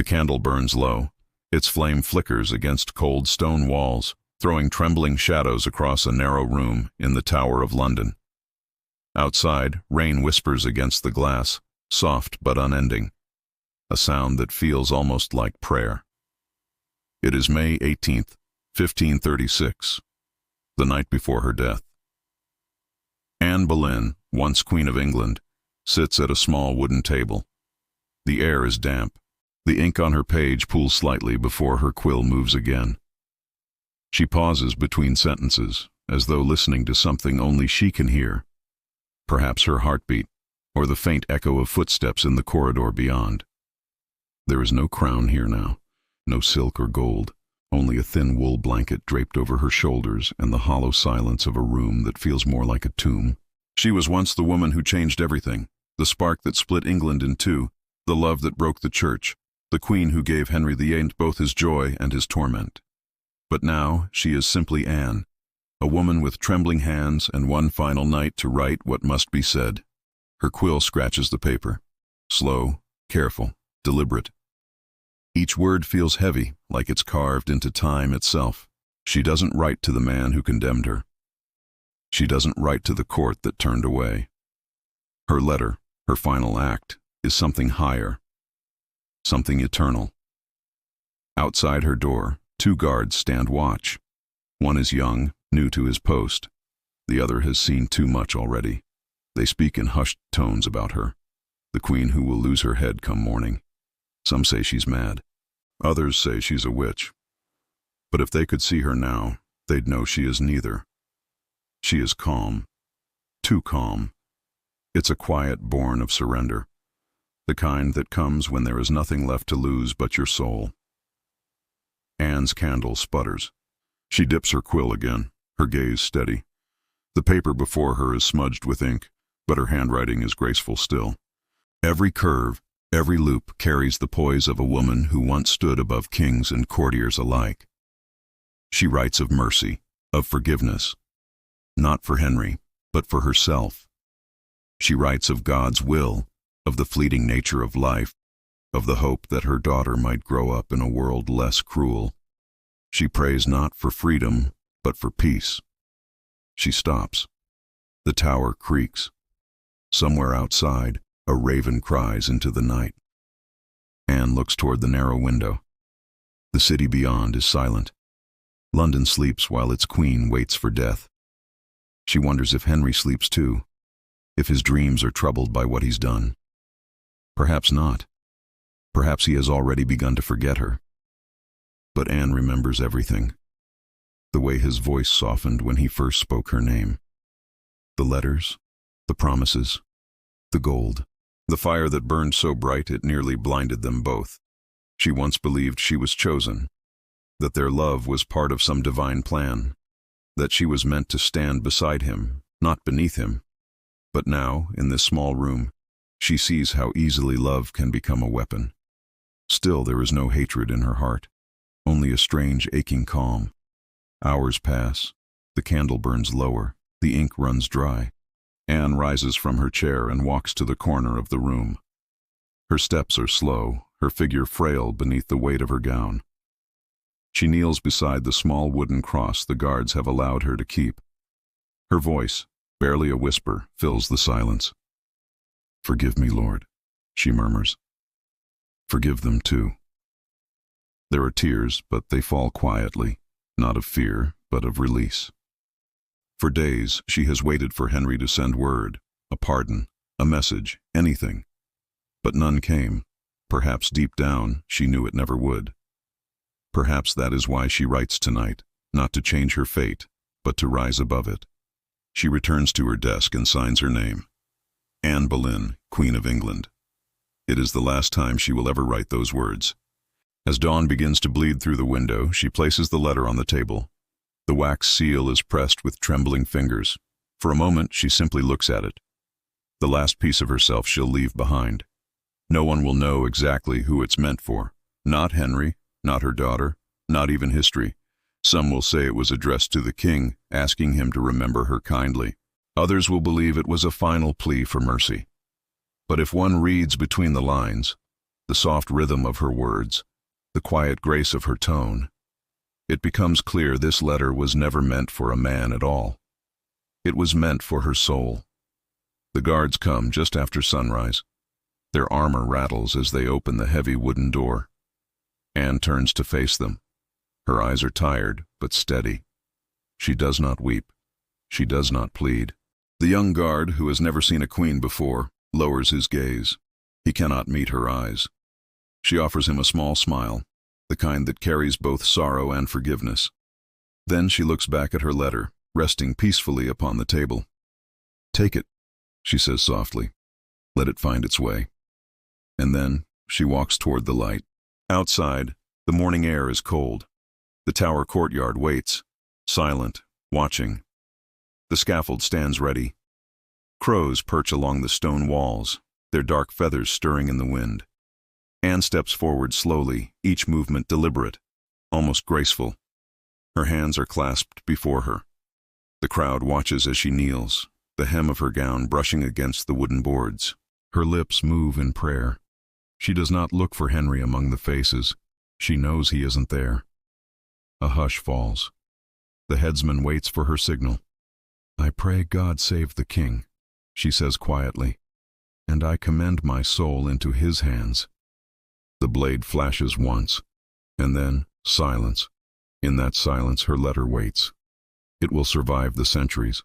The candle burns low. Its flame flickers against cold stone walls, throwing trembling shadows across a narrow room in the Tower of London. Outside, rain whispers against the glass, soft but unending, a sound that feels almost like prayer. It is May 18th, 1536, the night before her death. Anne Boleyn, once Queen of England, sits at a small wooden table. The air is damp. The ink on her page pools slightly before her quill moves again. She pauses between sentences, as though listening to something only she can hear. Perhaps her heartbeat, or the faint echo of footsteps in the corridor beyond. There is no crown here now, no silk or gold, only a thin wool blanket draped over her shoulders and the hollow silence of a room that feels more like a tomb. She was once the woman who changed everything, the spark that split England in two, the love that broke the church, the queen who gave Henry VIII both his joy and his torment. But now she is simply Anne, a woman with trembling hands and one final night to write what must be said. Her quill scratches the paper, slow, careful, deliberate. Each word feels heavy, like it's carved into time itself. She doesn't write to the man who condemned her. She doesn't write to the court that turned away. Her letter, her final act, is something higher, something eternal. Outside her door, 2 guards stand watch. One is young, new to his post. The other has seen too much already. They speak in hushed tones about her, the queen who will lose her head come morning. Some say she's mad. Others say she's a witch. But if they could see her now, they'd know she is neither. She is calm, too calm. It's a quiet born of surrender, the kind that comes when there is nothing left to lose but your soul. Anne's candle sputters. She dips her quill again, her gaze steady. The paper before her is smudged with ink, but her handwriting is graceful still. Every curve, every loop carries the poise of a woman who once stood above kings and courtiers alike. She writes of mercy, of forgiveness, not for Henry, but for herself. She writes of God's will, of the fleeting nature of life, of the hope that her daughter might grow up in a world less cruel. She prays not for freedom, but for peace. She stops. The tower creaks. Somewhere outside, a raven cries into the night. Anne looks toward the narrow window. The city beyond is silent. London sleeps while its queen waits for death. She wonders if Henry sleeps too, if his dreams are troubled by what he's done. Perhaps not. Perhaps he has already begun to forget her. But Anne remembers everything. The way his voice softened when he first spoke her name. The letters, the promises, the gold, the fire that burned so bright it nearly blinded them both. She once believed she was chosen, that their love was part of some divine plan, that she was meant to stand beside him, not beneath him. But now, in this small room, she sees how easily love can become a weapon. Still, there is no hatred in her heart, only a strange aching calm. Hours pass. The candle burns lower. The ink runs dry. Anne rises from her chair and walks to the corner of the room. Her steps are slow, her figure frail beneath the weight of her gown. She kneels beside the small wooden cross the guards have allowed her to keep. Her voice, barely a whisper, fills the silence. "Forgive me, Lord," she murmurs. "Forgive them too." There are tears, but they fall quietly, not of fear, but of release. For days, she has waited for Henry to send word, a pardon, a message, anything. But none came. Perhaps deep down, she knew it never would. Perhaps that is why she writes tonight, not to change her fate, but to rise above it. She returns to her desk and signs her name. Anne Boleyn, Queen of England. It is the last time she will ever write those words. As dawn begins to bleed through the window, she places the letter on the table. The wax seal is pressed with trembling fingers. For a moment, she simply looks at it. The last piece of herself she'll leave behind. No one will know exactly who it's meant for. Not Henry, not her daughter, not even history. Some will say it was addressed to the king, asking him to remember her kindly. Others will believe it was a final plea for mercy. But if one reads between the lines, the soft rhythm of her words, the quiet grace of her tone. It becomes clear this letter was never meant for a man at all. It was meant for her soul. The guards come just after sunrise. Their armor rattles as they open the heavy wooden door. Anne turns to face them. Her eyes are tired, but steady. She does not weep. She does not plead. The young guard, who has never seen a queen before, lowers his gaze. He cannot meet her eyes. She offers him a small smile, the kind that carries both sorrow and forgiveness. Then she looks back at her letter, resting peacefully upon the table. "Take it," she says softly. "Let it find its way." And then she walks toward the light. Outside, the morning air is cold. The tower courtyard waits, silent, watching. The scaffold stands ready. Crows perch along the stone walls, their dark feathers stirring in the wind. Anne steps forward slowly, each movement deliberate, almost graceful. Her hands are clasped before her. The crowd watches as she kneels, the hem of her gown brushing against the wooden boards. Her lips move in prayer. She does not look for Henry among the faces. She knows he isn't there. A hush falls. The headsman waits for her signal. "I pray God save the king," she says quietly, "and I commend my soul into his hands." The blade flashes once, and then silence. In that silence her letter waits. It will survive the centuries.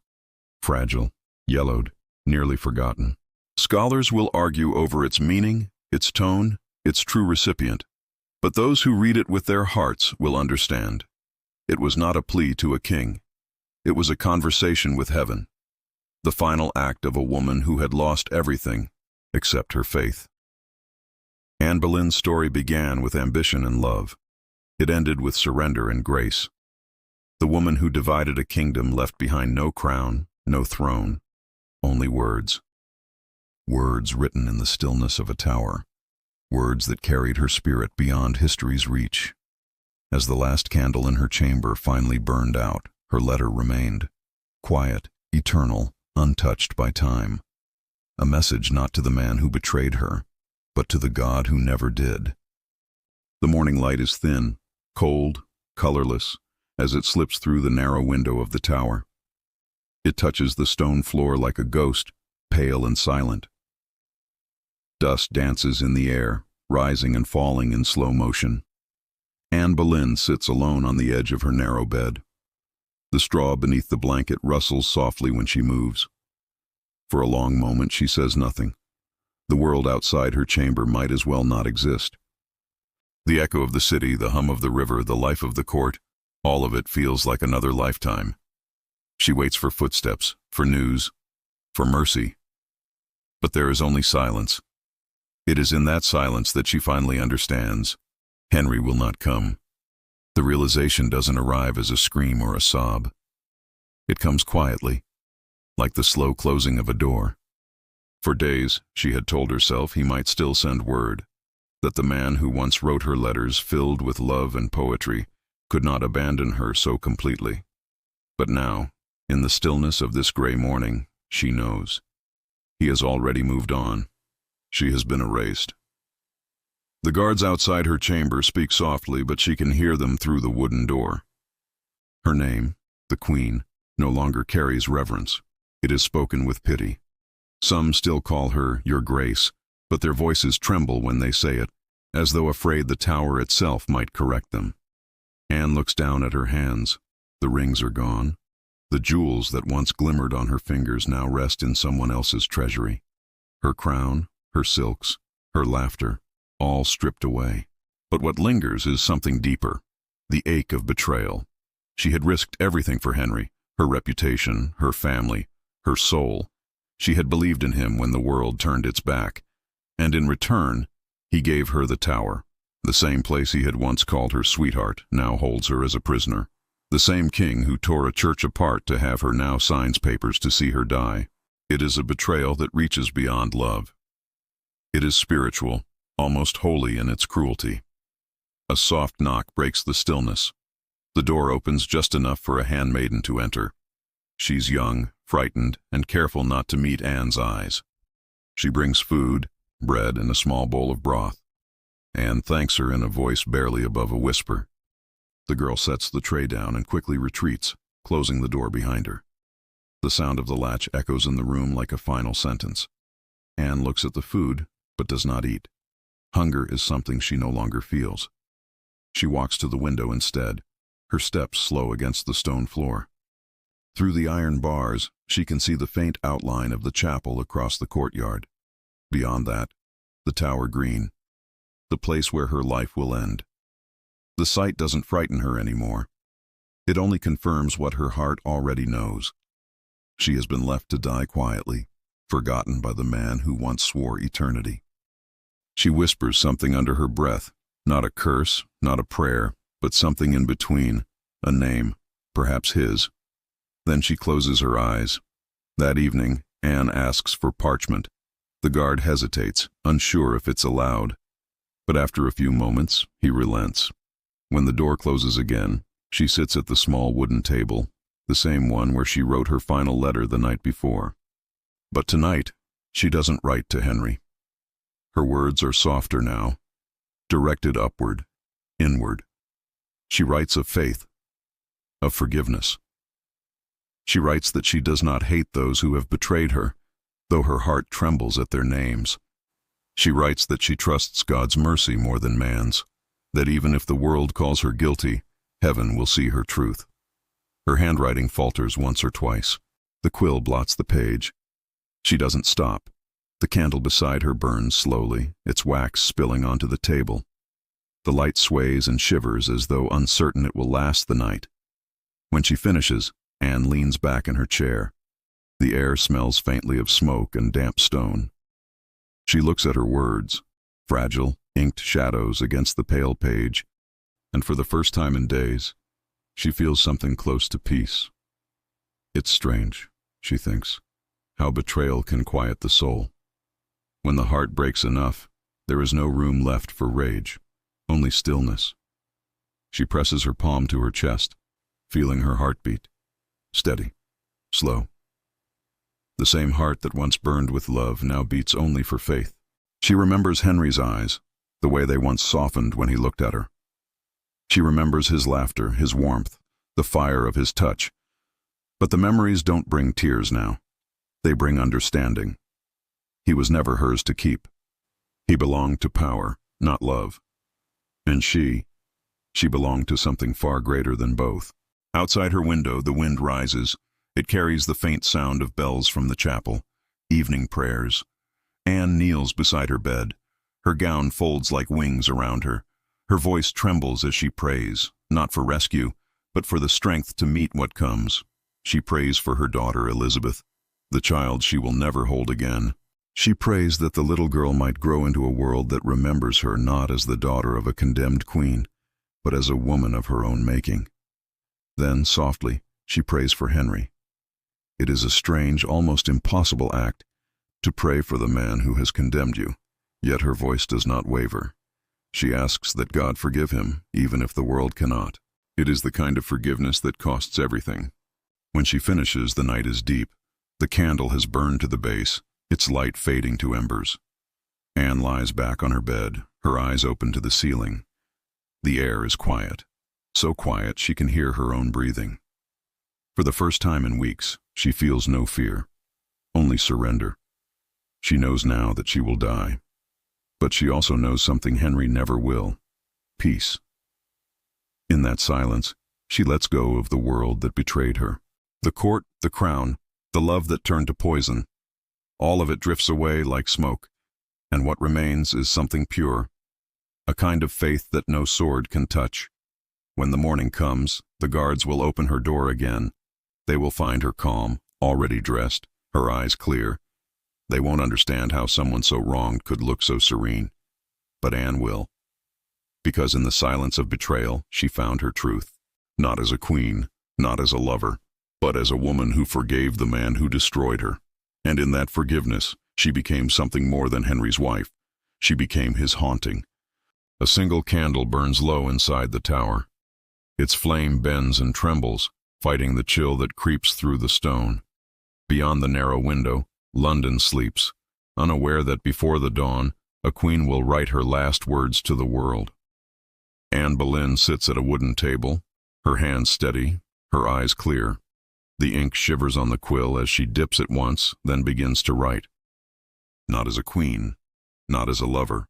Fragile, yellowed, nearly forgotten. Scholars will argue over its meaning, its tone, its true recipient. But those who read it with their hearts will understand. It was not a plea to a king. It was a conversation with heaven. The final act of a woman who had lost everything except her faith. Anne Boleyn's story began with ambition and love. It ended with surrender and grace. The woman who divided a kingdom left behind no crown, no throne, only words. Words written in the stillness of a tower. Words that carried her spirit beyond history's reach. As the last candle in her chamber finally burned out, her letter remained. Quiet, eternal, untouched by time. A message not to the man who betrayed her, but to the God who never did. The morning light is thin, cold, colorless, as it slips through the narrow window of the tower. It touches the stone floor like a ghost, pale and silent. Dust dances in the air, rising and falling in slow motion. Anne Boleyn sits alone on the edge of her narrow bed. The straw beneath the blanket rustles softly when she moves. For a long moment she says nothing. The world outside her chamber might as well not exist. The echo of the city, the hum of the river, the life of the court, all of it feels like another lifetime. She waits for footsteps, for news, for mercy. But there is only silence. It is in that silence that she finally understands. Henry will not come. The realization doesn't arrive as a scream or a sob. It comes quietly, like the slow closing of a door. For days, she had told herself he might still send word, that the man who once wrote her letters filled with love and poetry could not abandon her so completely. But now, in the stillness of this gray morning, she knows. He has already moved on. She has been erased. The guards outside her chamber speak softly, but she can hear them through the wooden door. Her name, the Queen, no longer carries reverence. It is spoken with pity. Some still call her Your Grace, but their voices tremble when they say it, as though afraid the tower itself might correct them. Anne looks down at her hands. The rings are gone. The jewels that once glimmered on her fingers now rest in someone else's treasury. Her crown, her silks, her laughter, all stripped away. But what lingers is something deeper, the ache of betrayal. She had risked everything for Henry, her reputation, her family, her soul. She had believed in him when the world turned its back, and in return, he gave her the tower. The same place he had once called her sweetheart now holds her as a prisoner. The same king who tore a church apart to have her now signs papers to see her die. It is a betrayal that reaches beyond love. It is spiritual, almost holy in its cruelty. A soft knock breaks the stillness. The door opens just enough for a handmaiden to enter. She's young, frightened, and careful not to meet Anne's eyes. She brings food, bread and a small bowl of broth. Anne thanks her in a voice barely above a whisper. The girl sets the tray down and quickly retreats, closing the door behind her. The sound of the latch echoes in the room like a final sentence. Anne looks at the food, but does not eat. Hunger is something she no longer feels. She walks to the window instead, her steps slow against the stone floor. Through the iron bars, she can see the faint outline of the chapel across the courtyard. Beyond that, the tower green, the place where her life will end. The sight doesn't frighten her anymore. It only confirms what her heart already knows. She has been left to die quietly, forgotten by the man who once swore eternity. She whispers something under her breath, not a curse, not a prayer, but something in between, a name, perhaps his. Then she closes her eyes. That evening, Anne asks for parchment. The guard hesitates, unsure if it's allowed. But after a few moments, he relents. When the door closes again, she sits at the small wooden table, the same one where she wrote her final letter the night before. But tonight, she doesn't write to Henry. Her words are softer now, directed upward, inward. She writes of faith, of forgiveness. She writes that she does not hate those who have betrayed her, though her heart trembles at their names. She writes that she trusts God's mercy more than man's, that even if the world calls her guilty, heaven will see her truth. Her handwriting falters once or twice. The quill blots the page. She doesn't stop. The candle beside her burns slowly, its wax spilling onto the table. The light sways and shivers as though uncertain it will last the night. When she finishes, Anne leans back in her chair. The air smells faintly of smoke and damp stone. She looks at her words, fragile, inked shadows against the pale page, and for the first time in days, she feels something close to peace. It's strange, she thinks, how betrayal can quiet the soul. When the heart breaks enough, there is no room left for rage, only stillness. She presses her palm to her chest, feeling her heartbeat. Steady, slow. The same heart that once burned with love now beats only for faith. She remembers Henry's eyes, the way they once softened when he looked at her. She remembers his laughter, his warmth, the fire of his touch. But the memories don't bring tears now. They bring understanding. He was never hers to keep. He belonged to power, not love. And she belonged to something far greater than both. Outside her window, the wind rises. It carries the faint sound of bells from the chapel, evening prayers. Anne kneels beside her bed. Her gown folds like wings around her. Her voice trembles as she prays, not for rescue, but for the strength to meet what comes. She prays for her daughter Elizabeth, the child she will never hold again. She prays that the little girl might grow into a world that remembers her not as the daughter of a condemned queen, but as a woman of her own making. Then, softly, she prays for Henry. It is a strange, almost impossible act to pray for the man who has condemned you, yet her voice does not waver. She asks that God forgive him, even if the world cannot. It is the kind of forgiveness that costs everything. When she finishes, the night is deep. The candle has burned to the base, its light fading to embers. Anne lies back on her bed, her eyes open to the ceiling. The air is quiet, so quiet she can hear her own breathing. For the first time in weeks, she feels no fear, only surrender. She knows now that she will die, but she also knows something Henry never will: peace. In that silence, she lets go of the world that betrayed her. The court, the crown, the love that turned to poison, all of it drifts away like smoke, and what remains is something pure, a kind of faith that no sword can touch. When the morning comes, the guards will open her door again. They will find her calm, already dressed, her eyes clear. They won't understand how someone so wronged could look so serene. But Anne will. Because in the silence of betrayal, she found her truth. Not as a queen, not as a lover, but as a woman who forgave the man who destroyed her. And in that forgiveness, she became something more than Henry's wife. She became his haunting. A single candle burns low inside the tower. Its flame bends and trembles, fighting the chill that creeps through the stone. Beyond the narrow window, London sleeps, unaware that before the dawn, A queen will write her last words to the world. Anne Boleyn sits at a wooden table, her hands steady, her eyes clear. The ink shivers on the quill as she dips it once, then begins to write. Not as a queen, not as a lover,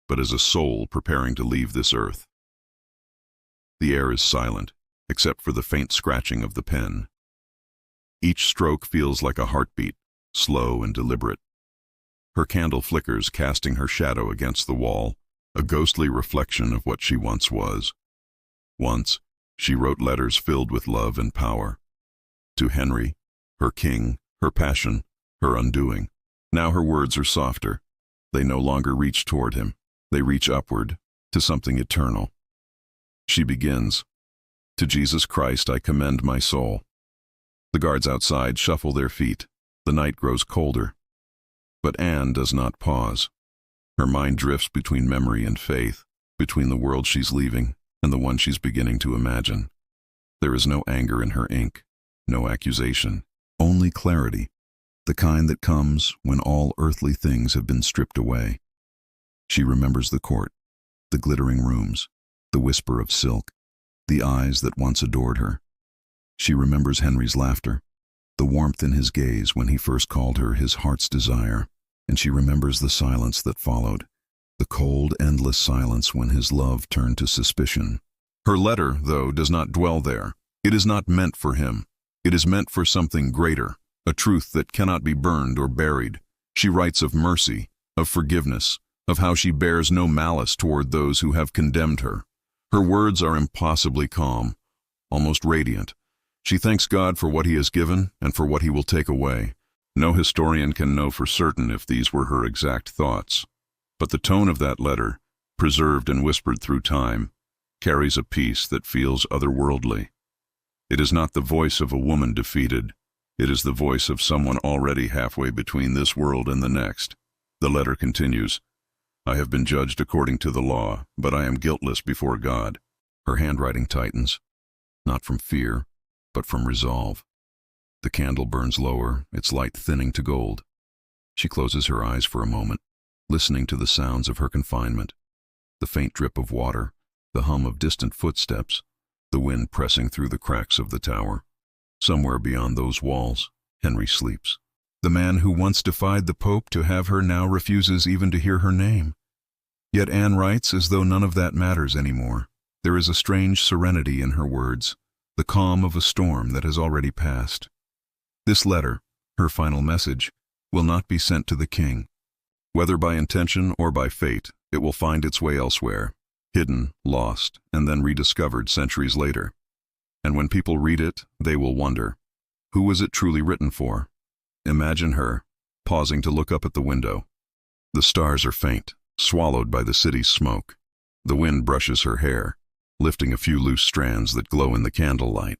but as a soul preparing to leave this earth. The air is silent, except for the faint scratching of the pen. Each stroke feels like a heartbeat, slow and deliberate. Her candle flickers, casting her shadow against the wall, a ghostly reflection of what she once was. Once, she wrote letters filled with love and power. To Henry, her king, her passion, her undoing. Now her words are softer. They no longer reach toward him. They reach upward, to something eternal. She begins, "To Jesus Christ I commend my soul." The guards outside shuffle their feet. The night grows colder. But Anne does not pause. Her mind drifts between memory and faith, between the world she's leaving and the one she's beginning to imagine. There is no anger in her ink, no accusation, only clarity, the kind that comes when all earthly things have been stripped away. She remembers the court, the glittering rooms, the whisper of silk, the eyes that once adored her. She remembers Henry's laughter, the warmth in his gaze when he first called her his heart's desire, and she remembers the silence that followed, the cold, endless silence when his love turned to suspicion. Her letter, though, does not dwell there. It is not meant for him. It is meant for something greater, a truth that cannot be burned or buried. She writes of mercy, of forgiveness, of how she bears no malice toward those who have condemned her. Her words are impossibly calm, almost radiant. She thanks God for what he has given and for what he will take away. No historian can know for certain if these were her exact thoughts. But the tone of that letter, preserved and whispered through time, carries a peace that feels otherworldly. It is not the voice of a woman defeated. It is the voice of someone already halfway between this world and the next. The letter continues, "I have been judged according to the law, but I am guiltless before God." Her handwriting tightens, not from fear, but from resolve. The candle burns lower, its light thinning to gold. She closes her eyes for a moment, listening to the sounds of her confinement, the faint drip of water, the hum of distant footsteps, the wind pressing through the cracks of the tower. Somewhere beyond those walls, Henry sleeps. The man who once defied the Pope to have her now refuses even to hear her name. Yet Anne writes as though none of that matters anymore. There is a strange serenity in her words, the calm of a storm that has already passed. This letter, her final message, will not be sent to the king. Whether by intention or by fate, it will find its way elsewhere, hidden, lost, and then rediscovered centuries later. And when people read it, they will wonder, who was it truly written for? Imagine her, pausing to look up at the window. The stars are faint, swallowed by the city's smoke. The wind brushes her hair, lifting a few loose strands that glow in the candlelight.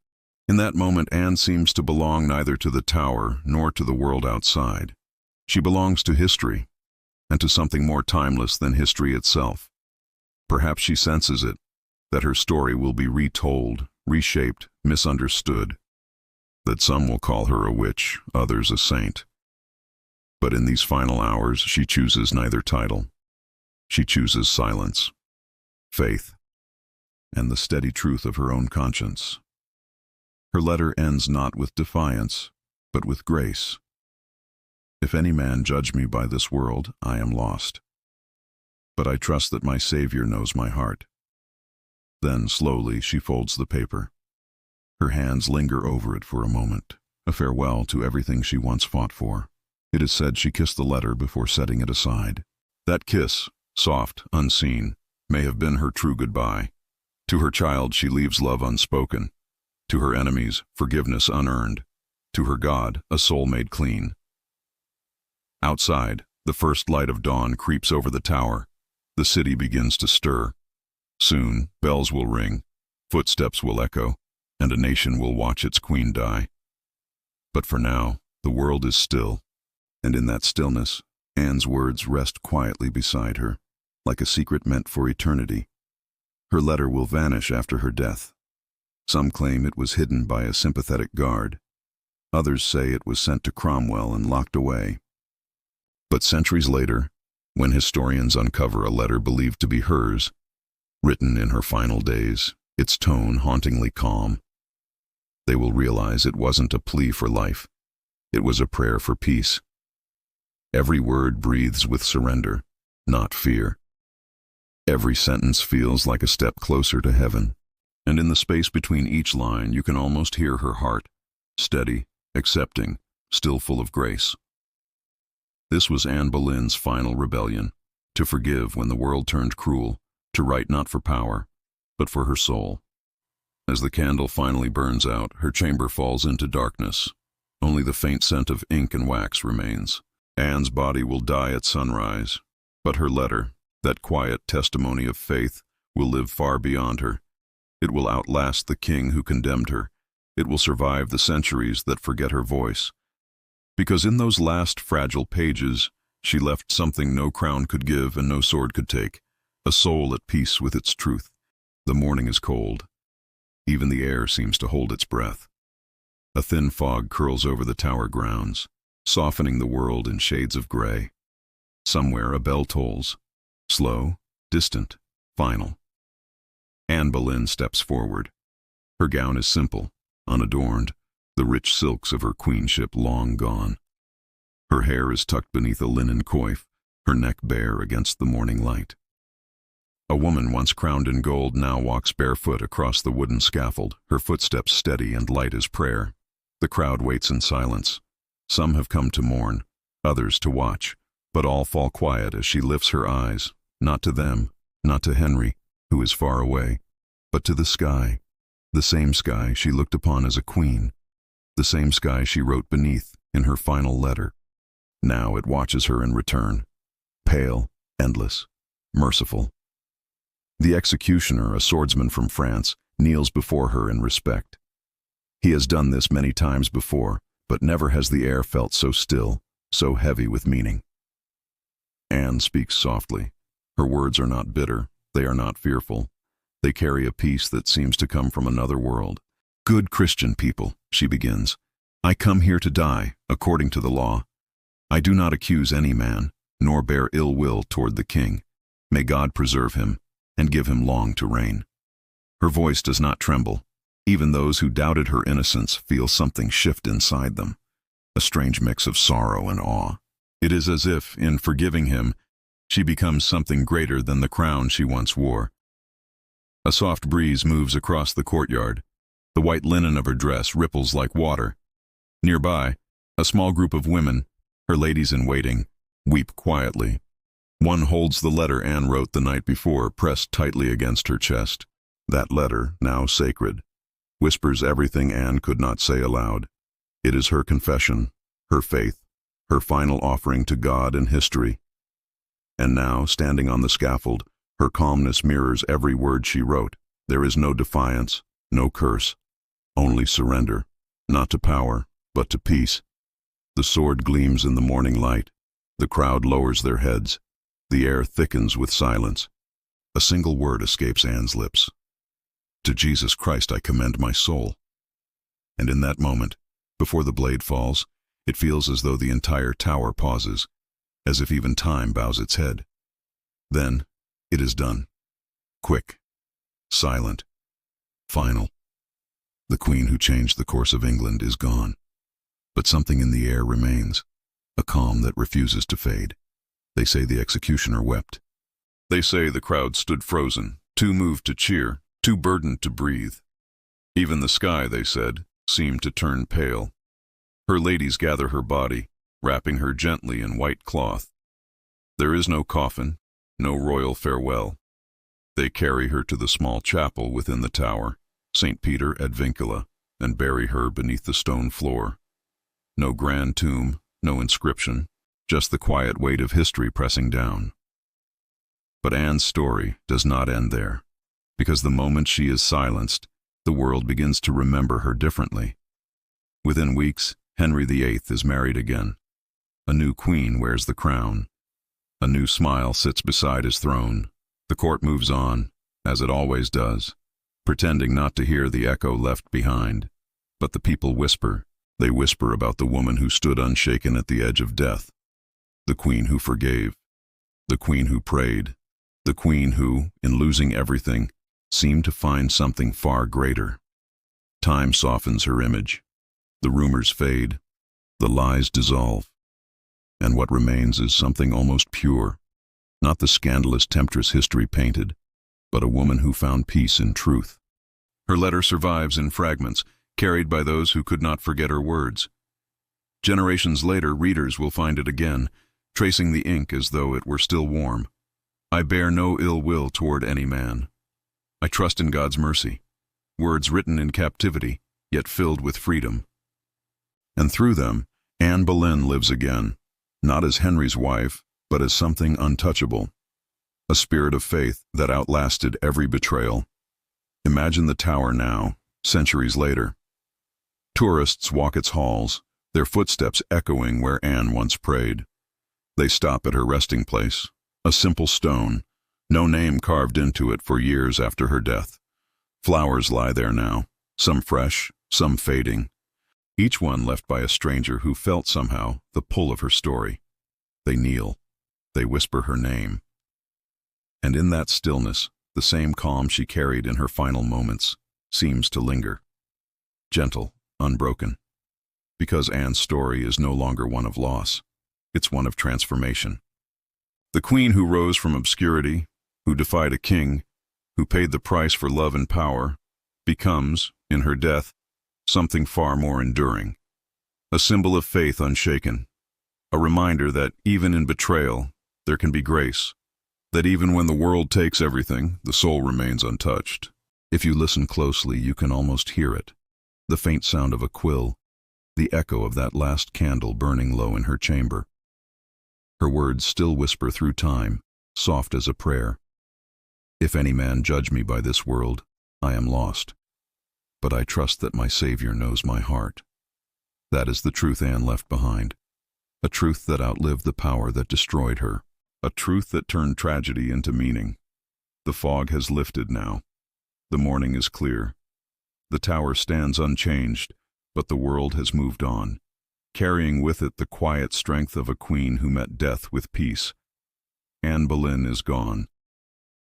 In that moment, Anne seems to belong neither to the tower nor to the world outside. She belongs to history, and to something more timeless than history itself. Perhaps she senses it, that her story will be retold, reshaped, misunderstood, that some will call her a witch, others a saint. But in these final hours, she chooses neither title. She chooses silence, faith, and the steady truth of her own conscience. Her letter ends not with defiance, but with grace. "If any man judge me by this world, I am lost. But I trust that my Savior knows my heart." Then, slowly, she folds the paper. Her hands linger over it for a moment, a farewell to everything she once fought for. It is said she kissed the letter before setting it aside. That kiss, soft, unseen, may have been her true goodbye. To her child she leaves love unspoken. To her enemies, forgiveness unearned. To her God, a soul made clean. Outside, the first light of dawn creeps over the tower. The city begins to stir. Soon, bells will ring, footsteps will echo, and a nation will watch its queen die. But for now, the world is still, and in that stillness, Anne's words rest quietly beside her, like a secret meant for eternity. Her letter will vanish after her death. Some claim it was hidden by a sympathetic guard. Others say it was sent to Cromwell and locked away. But centuries later, When historians uncover a letter believed to be hers, written in her final days, its tone hauntingly calm, they will realize it wasn't a plea for life. It was a prayer for peace. Every word breathes with surrender, not fear. Every sentence feels like a step closer to heaven, and in the space between each line you can almost hear her heart, steady, accepting, still full of grace. This was Anne Boleyn's final rebellion, to forgive when the world turned cruel, to write not for power, but for her soul. As the candle finally burns out, her chamber falls into darkness. Only the faint scent of ink and wax remains. Anne's body will die at sunrise, but her letter, that quiet testimony of faith, will live far beyond her. It will outlast the king who condemned her. It will survive the centuries that forget her voice. Because in those last fragile pages, she left something no crown could give and no sword could take, a soul at peace with its truth. The morning is cold. Even the air seems to hold its breath. A thin fog curls over the tower grounds, softening the world in shades of gray. Somewhere a bell tolls, slow, distant, final. Anne Boleyn steps forward. Her gown is simple, unadorned, the rich silks of her queenship long gone. Her hair is tucked beneath a linen coif, her neck bare against the morning light. A woman once crowned in gold now walks barefoot across the wooden scaffold, her footsteps steady and light as prayer. The crowd waits in silence. Some have come to mourn, others to watch, but all fall quiet as she lifts her eyes, not to them, not to Henry, who is far away, but to the sky, the same sky she looked upon as a queen, the same sky she wrote beneath in her final letter. Now it watches her in return, pale, endless, merciful. The executioner, a swordsman from France, kneels before her in respect. He has done this many times before, but never has the air felt so still, so heavy with meaning. Anne speaks softly. Her words are not bitter, they are not fearful. They carry a peace that seems to come from another world. "Good Christian people," she begins, "I come here to die, according to the law. I do not accuse any man, nor bear ill will toward the king. May God preserve him, and give him long to reign." Her voice does not tremble. Even those who doubted her innocence feel something shift inside them, a strange mix of sorrow and awe. It is as if, in forgiving him, she becomes something greater than the crown she once wore. A soft breeze moves across the courtyard. The white linen of her dress ripples like water. Nearby, a small group of women, her ladies-in-waiting, weep quietly. One holds the letter Anne wrote the night before, pressed tightly against her chest. That letter, now sacred, whispers everything Anne could not say aloud. It is her confession, her faith, her final offering to God and history. And now, standing on the scaffold, her calmness mirrors every word she wrote. There is no defiance, no curse, only surrender, not to power, but to peace. The sword gleams in the morning light. The crowd lowers their heads. The air thickens with silence. A single word escapes Anne's lips. "To Jesus Christ I commend my soul." And in that moment, before the blade falls, it feels as though the entire tower pauses, as if even time bows its head. Then, it is done. Quick, silent, final. The queen who changed the course of England is gone. But something in the air remains, a calm that refuses to fade. They say the executioner wept. They say the crowd stood frozen, too moved to cheer, too burdened to breathe. Even the sky, they said, seemed to turn pale. Her ladies gather her body, wrapping her gently in white cloth. There is no coffin, no royal farewell. They carry her to the small chapel within the tower, St. Peter ad Vincula, and bury her beneath the stone floor. No grand tomb, no inscription, just the quiet weight of history pressing down. But Anne's story does not end there, because the moment she is silenced, the world begins to remember her differently. Within weeks, Henry VIII is married again. A new queen wears the crown. A new smile sits beside his throne. The court moves on, as it always does, pretending not to hear the echo left behind. But the people whisper. They whisper about the woman who stood unshaken at the edge of death, the queen who forgave, The queen who prayed, the queen who, in losing everything, seemed to find something far greater. Time softens her image. The rumors fade, the lies dissolve, and what remains is something almost pure, not the scandalous temptress history painted, but a woman who found peace in truth. Her letter survives in fragments, carried by those who could not forget her words. Generations later, readers will find it again, tracing the ink as though it were still warm. I bear no ill will toward any man. I trust in God's mercy. Words written in captivity, yet filled with freedom. And through them, Anne Boleyn lives again, not as Henry's wife, but as something untouchable. A spirit of faith that outlasted every betrayal. Imagine the tower now, centuries later. Tourists walk its halls, their footsteps echoing where Anne once prayed. They stop at her resting place, a simple stone, no name carved into it for years after her death. Flowers lie there now, some fresh, some fading, each one left by a stranger who felt somehow the pull of her story. They kneel, they whisper her name. And in that stillness, the same calm she carried in her final moments seems to linger. Gentle, unbroken. Because Anne's story is no longer one of loss, it's one of transformation. The queen who rose from obscurity, who defied a king, who paid the price for love and power, becomes, in her death, something far more enduring. A symbol of faith unshaken. A reminder that even in betrayal, there can be grace. That even when the world takes everything, the soul remains untouched. If you listen closely, you can almost hear it. The faint sound of a quill, the echo of that last candle burning low in her chamber. Her words still whisper through time, soft as a prayer. If any man judge me by this world, I am lost. But I trust that my Savior knows my heart. That is the truth Anne left behind. A truth that outlived the power that destroyed her. A truth that turned tragedy into meaning. The fog has lifted now. The morning is clear. The tower stands unchanged, but the world has moved on, carrying with it the quiet strength of a queen who met death with peace. Anne Boleyn is gone,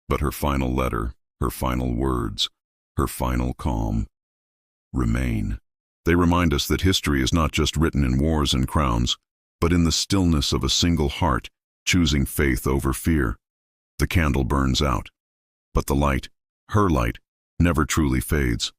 but her final letter, her final words, her final calm remain. They remind us that history is not just written in wars and crowns, but in the stillness of a single heart, choosing faith over fear. The candle burns out, but the light, her light, never truly fades.